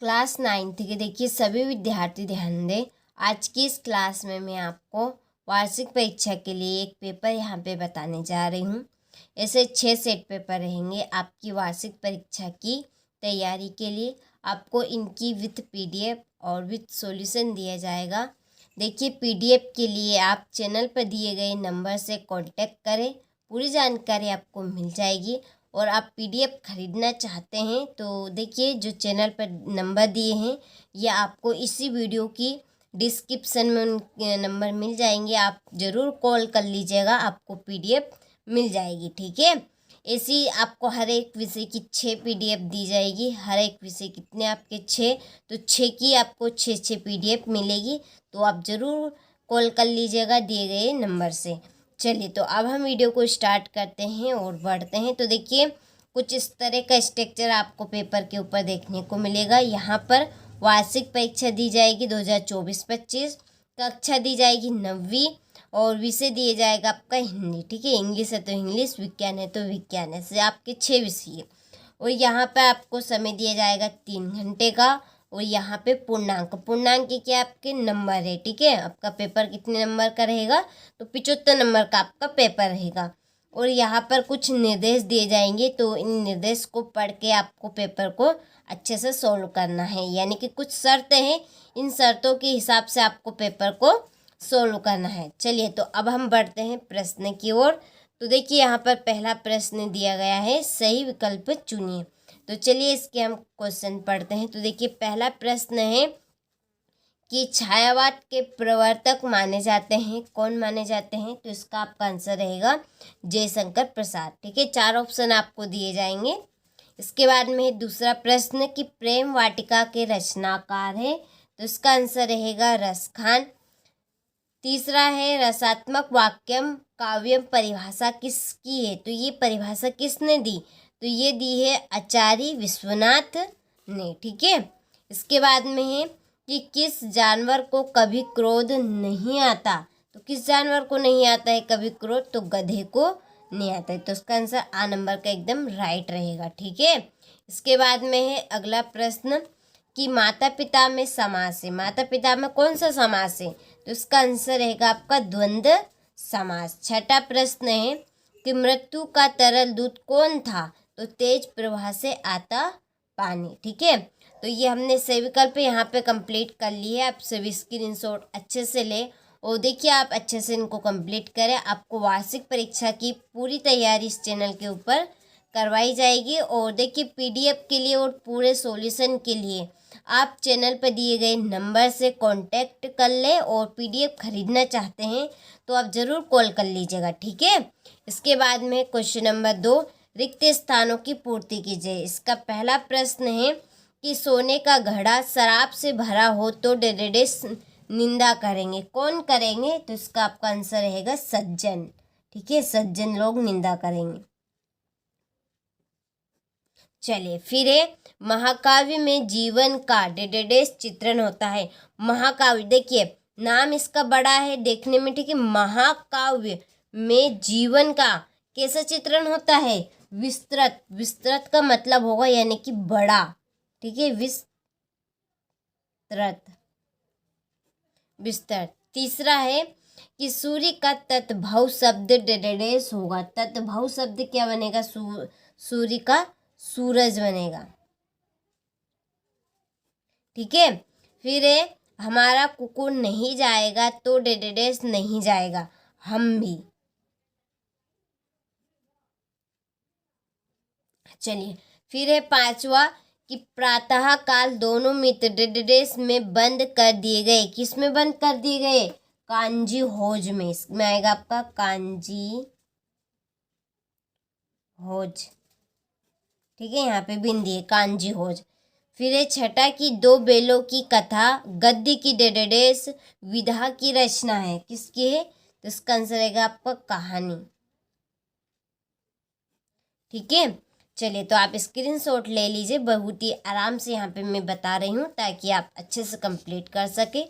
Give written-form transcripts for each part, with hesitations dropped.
Class 9th के देखिए सभी विद्यार्थी ध्यान दें। आज की इस क्लास में मैं आपको वार्षिक परीक्षा के लिए एक पेपर यहाँ पे बताने जा रही हूँ। ऐसे 6 सेट पेपर रहेंगे आपकी वार्षिक परीक्षा की तैयारी के लिए। आपको इनकी विथ पीडीएफ और विथ सॉल्यूशन दिया जाएगा। देखिए पीडीएफ के लिए आप चैनल पर दिए गए नंबर से कांटेक्ट करें, पूरी जानकारी आपको मिल जाएगी। और आप पीडीएफ खरीदना चाहते हैं तो देखिए जो चैनल पर नंबर दिए हैं या आपको इसी वीडियो की डिस्क्रिप्शन में उन नंबर मिल जाएंगे। आप ज़रूर कॉल कर लीजिएगा, आपको पीडीएफ मिल जाएगी। ठीक है, ऐसी आपको हर एक विषय की 6 पीडीएफ दी जाएगी। हर एक विषय कितने आपके 6, तो 6 की आपको 6 पीडीएफ मिलेगी। तो आप ज़रूर कॉल कर लीजिएगा दिए गए नंबर से। चलिए तो अब हम वीडियो को स्टार्ट करते हैं और बढ़ते हैं। तो देखिए कुछ इस तरह का स्ट्रक्चर आपको पेपर के ऊपर देखने को मिलेगा। यहाँ पर वार्षिक परीक्षा दी जाएगी 2024-25, कक्षा दी जाएगी 9वीं और विषय दिए जाएगा आपका हिंदी। ठीक है, इंग्लिश है तो इंग्लिश, विज्ञान है तो विज्ञान, ऐसे आपके 6 विषय। और यहाँ पर आपको समय दिया जाएगा 3 घंटे का। और यहाँ पे पूर्णांक क्या आपके नंबर है। ठीक है, आपका पेपर कितने नंबर का रहेगा, तो 75 नंबर का आपका पेपर रहेगा। और यहाँ पर कुछ निर्देश दिए जाएंगे, तो इन निर्देश को पढ़ के आपको पेपर को अच्छे से सोल्व करना है। यानी कि कुछ शर्तें हैं, इन शर्तों के हिसाब से आपको पेपर को सोल्व करना है। चलिए तो अब हम बढ़ते हैं प्रश्न की ओर। तो देखिए यहाँ पर पहला प्रश्न दिया गया है, सही विकल्प चुनिए। तो चलिए इसके हम क्वेश्चन पढ़ते हैं। तो देखिए पहला प्रश्न है कि छायावाद के प्रवर्तक माने जाते हैं, कौन माने जाते हैं, तो इसका आपका आंसर रहेगा जयशंकर प्रसाद। ठीक है, 4 ऑप्शन आपको दिए जाएंगे। इसके बाद में दूसरा प्रश्न कि प्रेम वाटिका के रचनाकार है, तो इसका आंसर रहेगा रस खान। तीसरा है रसात्मक वाक्यम काव्यम परिभाषा किसकी है, तो ये परिभाषा किसने दी, तो ये दी है आचार्य विश्वनाथ ने। ठीक है, इसके बाद में है कि किस जानवर को कभी क्रोध नहीं आता, तो किस जानवर को नहीं आता है कभी क्रोध, तो गधे को नहीं आता है। तो इसका आंसर आ नंबर का एकदम राइट रहेगा। ठीक है, इसके बाद में है अगला प्रश्न कि माता पिता में समास है, माता पिता में कौन सा समास है, तो इसका आंसर रहेगा आपका द्वंद्व समास। छठा प्रश्न है कि मृत्यु का तरल दूत कौन था, तो तेज प्रवाह से आता पानी। ठीक है, तो ये हमने सही विकल्प यहाँ पे कंप्लीट कर लिए। आप सभी स्क्रीनशॉट अच्छे से ले और देखिए आप अच्छे से इनको कंप्लीट करें। आपको वार्षिक परीक्षा की पूरी तैयारी इस चैनल के ऊपर करवाई जाएगी। और देखिए पीडीएफ के लिए और पूरे सॉल्यूशन के लिए आप चैनल पर दिए गए नंबर से कांटेक्ट कर लें। और पीडीएफ खरीदना चाहते हैं तो आप ज़रूर कॉल कर लीजिएगा। ठीक है, इसके बाद में क्वेश्चन नंबर 2, रिक्त स्थानों की पूर्ति कीजिए। इसका पहला प्रश्न है कि सोने का घड़ा शराब से भरा हो तो डेडेडेस निंदा करेंगे, कौन करेंगे, तो इसका आपका आंसर रहेगा सज्जन। ठीक है, सज्जन लोग निंदा करेंगे। चलिए फिर है महाकाव्य में जीवन का डेडेडेस चित्रण होता है। महाकाव्य देखिए नाम इसका बड़ा है देखने में। ठीक है, महाकाव्य में जीवन का कैसा चित्रण होता है, विस्तृत। विस्तृत का मतलब होगा यानी कि बड़ा। ठीक है, विस्तृत। तीसरा है कि सूर्य का तत्भव शब्द डेडेडेस होगा। तत्भव शब्द क्या बनेगा, सूर्य का सूरज बनेगा। ठीक है, फिर है हमारा कुकुर नहीं जाएगा तो डेडेडेस नहीं जाएगा, हम भी। चलिए फिर है 5वां कि प्रातः काल दोनों मित्र डेडेडेस में बंद कर दिए गए। किस में बंद कर दिए गए, कांजी होज में। इसमें आएगा आपका कांजी होज। ठीक है, यहाँ पे बिंदी है, कांजी होज। फिर है 6ठा कि 2 बेलों की कथा गद्य की डेडेडेस विधा की रचना है, किसकी है, तो इसका आंसर रहेगा आपका कहानी। ठीक है, चलिए तो आप स्क्रीनशॉट ले लीजिए। बहुत ही आराम से यहाँ पे मैं बता रही हूँ ताकि आप अच्छे से कंप्लीट कर सके।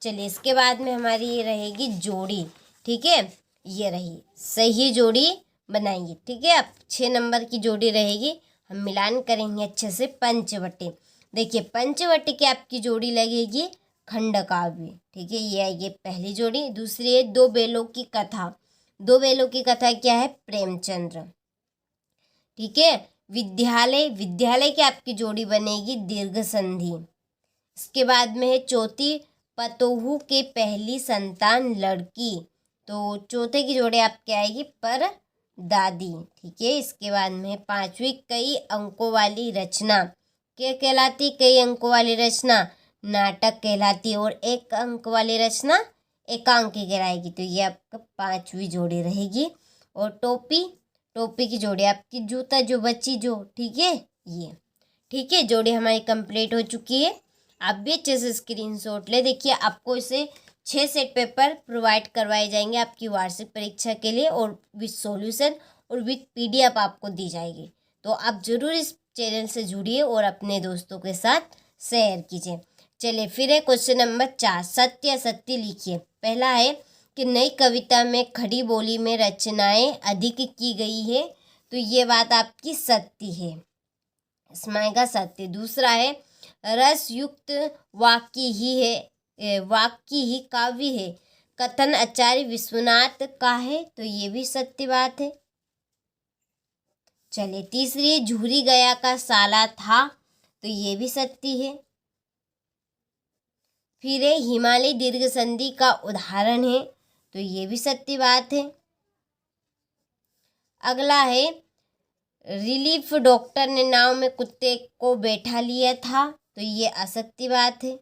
चलिए इसके बाद में हमारी ये रहेगी जोड़ी। ठीक है, ये रही सही जोड़ी बनाएंगे। ठीक है, आप 6 नंबर की जोड़ी रहेगी, हम मिलान करेंगे अच्छे से पंचवटी। देखिए पंचवटी की आपकी जोड़ी लगेगी खंडकाव्य, ठीक है, ये है ये पहली जोड़ी। दूसरी है दो बेलों की कथा। दो बेलों की कथा क्या है? प्रेमचंद्र, ठीक है। विद्यालय, विद्यालय की आपकी जोड़ी बनेगी दीर्घ संधि। इसके बाद में है चौथी, पतोहू के पहली संतान लड़की, तो चौथे की जोड़ी आपकी आएगी पर दादी, ठीक है। इसके बाद में पांचवी, कई अंकों वाली रचना, क्या कहलाती? कई अंकों वाली रचना नाटक कहलाती, और एक अंक वाली रचना एकांकी कहलाएगी, तो ये आपका पांचवी जोड़ी रहेगी। और टोपी, टोपी की जोड़ी आपकी जूता जो बच्ची जो, ठीक है, ये ठीक है, जोड़ी हमारी कंप्लीट हो चुकी है। आप भी अच्छे से स्क्रीनशॉट ले। देखिए आपको इसे 6 सेट पेपर प्रोवाइड करवाए जाएंगे आपकी वार्षिक परीक्षा के लिए, और विथ सॉल्यूशन और विथ पीडीएफ आपको दी जाएगी। तो आप जरूर इस चैनल से जुड़िए और अपने दोस्तों के साथ शेयर कीजिए। चलिए फिर है क्वेश्चन नंबर 4, सत्य असत्य लिखिए। पहला है कि नई कविता में खड़ी बोली में रचनाएं अधिक की गई है, तो ये बात आपकी सत्य है, इसमें आएगा सत्य। दूसरा है रस युक्त वाक्य ही है, वाक्य ही काव्य है, कथन आचार्य विश्वनाथ का है, तो ये भी सत्य बात है। चलिए तीसरी, झूरी गया का साला था, तो ये भी सत्य है। फिर है हिमालय दीर्घ संधि का उदाहरण है, तो ये भी सत्य बात है। अगला है रिलीफ डॉक्टर ने नाव में कुत्ते को बैठा लिया था, तो ये असत्य बात है।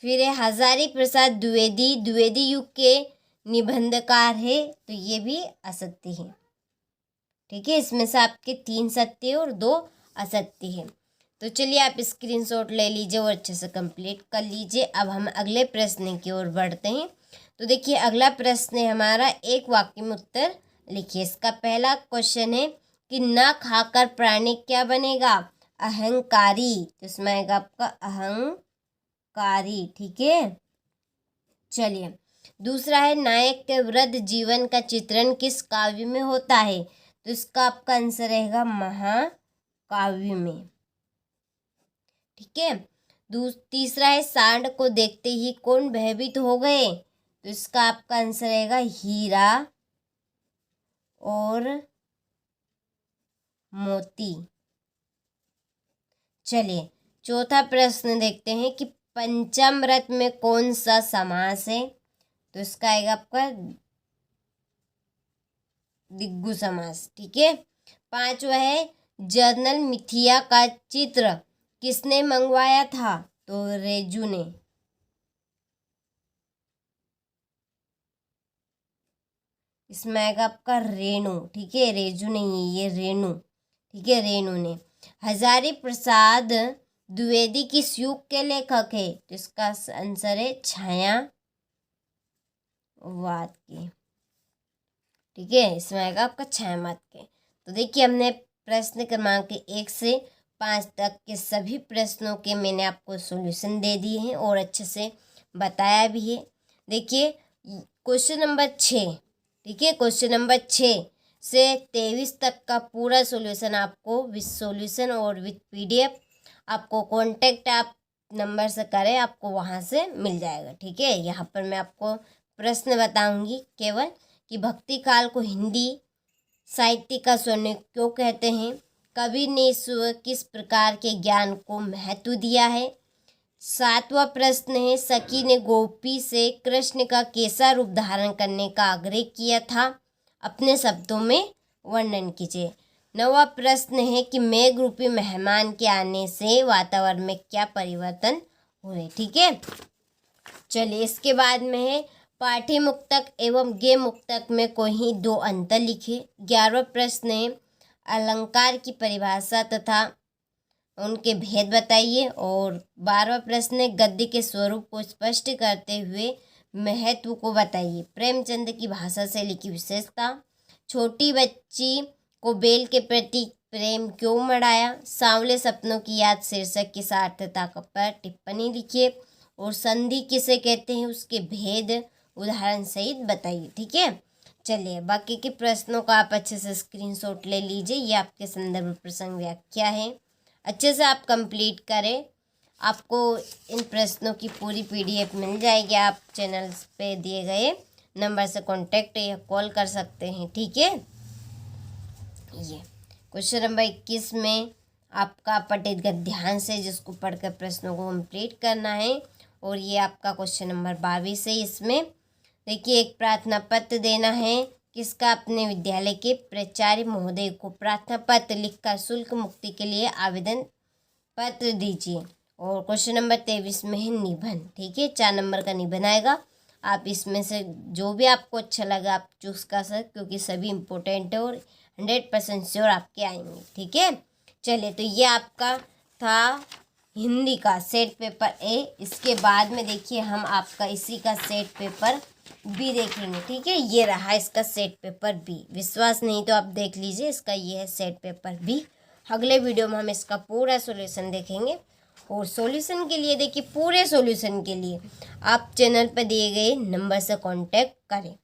फिर है हजारी प्रसाद द्विवेदी द्विवेदी युग के निबंधकार है, तो ये भी असत्य है, ठीक है। इसमें से आपके 3 सत्य और 2 असत्य है। तो चलिए आप स्क्रीनशॉट ले लीजिए और अच्छे से कंप्लीट कर लीजिए। अब हम अगले प्रश्न की ओर बढ़ते हैं। तो देखिए अगला प्रश्न है हमारा, एक वाक्य में उत्तर लिखिए। इसका पहला क्वेश्चन है कि न खाकर प्राणी क्या बनेगा? अहंकारी, तो इसमें आएगा आपका अहंकारी, ठीक है। चलिए दूसरा है नायक के वृद्ध जीवन का चित्रण किस काव्य में होता है? तो इसका आपका आंसर रहेगा महाकाव्य में, ठीक है। तीसरा है सांड को देखते ही कौन भयभीत हो गए? तो इसका आपका आंसर रहेगा हीरा और मोती। चलिए चौथा प्रश्न देखते हैं कि पंचामृत में कौन सा समास है? तो इसका आएगा आपका दिग्गु समास, ठीक है। पांचवा है जनरल मिथिया का चित्र किसने मंगवाया था? तो रेजू ने। इसमें आएगा आपका रेणु, ठीक है, रेजू नहीं ये रेणु, ठीक है, रेणु ने। हजारी प्रसाद द्विवेदी किस युग के लेखक है? तो इसका आंसर है छायावाद के, ठीक है, इसमें आएगा आपका छायावाद के। तो देखिए हमने प्रश्न क्रमांक 1 से 5 तक के सभी प्रश्नों के मैंने आपको सॉल्यूशन दे दिए हैं और अच्छे से बताया भी है। देखिए क्वेश्चन नंबर 6, ठीक है, क्वेश्चन नंबर 6 से 23 तक का पूरा सॉल्यूशन आपको विथ सॉल्यूशन और विथ पीडीएफ आपको कॉन्टेक्ट आप नंबर से करें, आपको वहाँ से मिल जाएगा, ठीक है। यहाँ पर मैं आपको प्रश्न बताऊंगी केवल कि भक्ति काल को हिंदी साहित्य का स्वर्ण क्यों कहते हैं, कवि ने किस प्रकार के ज्ञान को महत्व दिया है। 7वां प्रश्न है सखी ने गोपी से कृष्ण का कैसा रूप धारण करने का आग्रह किया था, अपने शब्दों में वर्णन कीजिए। 9वां प्रश्न है कि मेघ रूपी मेहमान के आने से वातावरण में क्या परिवर्तन हुए, ठीक है। चलिए इसके बाद में है पाठ्य मुक्तक एवं गेय मुक्तक में कोई 2 अंतर लिखे। 11वां प्रश्न है अलंकार की परिभाषा तथा उनके भेद बताइए। और 12वां प्रश्न है गद्य के स्वरूप को स्पष्ट करते हुए महत्व को बताइए। प्रेमचंद की भाषा से लिखी विशेषता, छोटी बच्ची को बेल के प्रति प्रेम क्यों मढ़ाया, सांवले सपनों की याद शीर्षक की सार्थकता पर टिप्पणी लिखिए। और संधि किसे कहते हैं उसके भेद उदाहरण सहित बताइए, ठीक है। चलिए बाकी के प्रश्नों का आप अच्छे से स्क्रीनशॉट ले लीजिए, ये आपके संदर्भ प्रसंग व्याख्या है। अच्छे से आप कंप्लीट करें। आपको इन प्रश्नों की पूरी PDF मिल जाएगी। आप चैनल पे दिए गए नंबर से कांटेक्ट या कॉल कर सकते हैं, ठीक है। ये क्वेश्चन नंबर 21 में आपका पठित ध्यान से, जिसको पढ़कर प्रश्नों को कंप्लीट करना है। और ये आपका क्वेश्चन नंबर 22 है। इसमें देखिए, एक प्रार्थना पत्र देना है। किसका? अपने विद्यालय के प्राचार्य महोदय को प्रार्थना पत्र लिखकर शुल्क मुक्ति के लिए आवेदन पत्र दीजिए। और क्वेश्चन नंबर 23 में है निबंध, ठीक है। 4 नंबर का निबंध आएगा। आप इसमें से जो भी आपको अच्छा लगा आप चूज कर सकते, क्योंकि सभी इम्पोर्टेंट है और 100% श्योर आपके आएंगे, ठीक है। चलिए, तो ये आपका था हिंदी का सेट पेपर ए। इसके बाद में देखिए हम आपका इसी का सेट पेपर बी देखेंगे, ठीक है। ये रहा इसका सेट पेपर बी। विश्वास नहीं तो आप देख लीजिए, इसका ये है सेट पेपर बी। अगले वीडियो में हम इसका पूरा सॉल्यूशन देखेंगे। और सॉल्यूशन के लिए देखिए, पूरे सॉल्यूशन के लिए आप चैनल पर दिए गए नंबर से कांटेक्ट करें।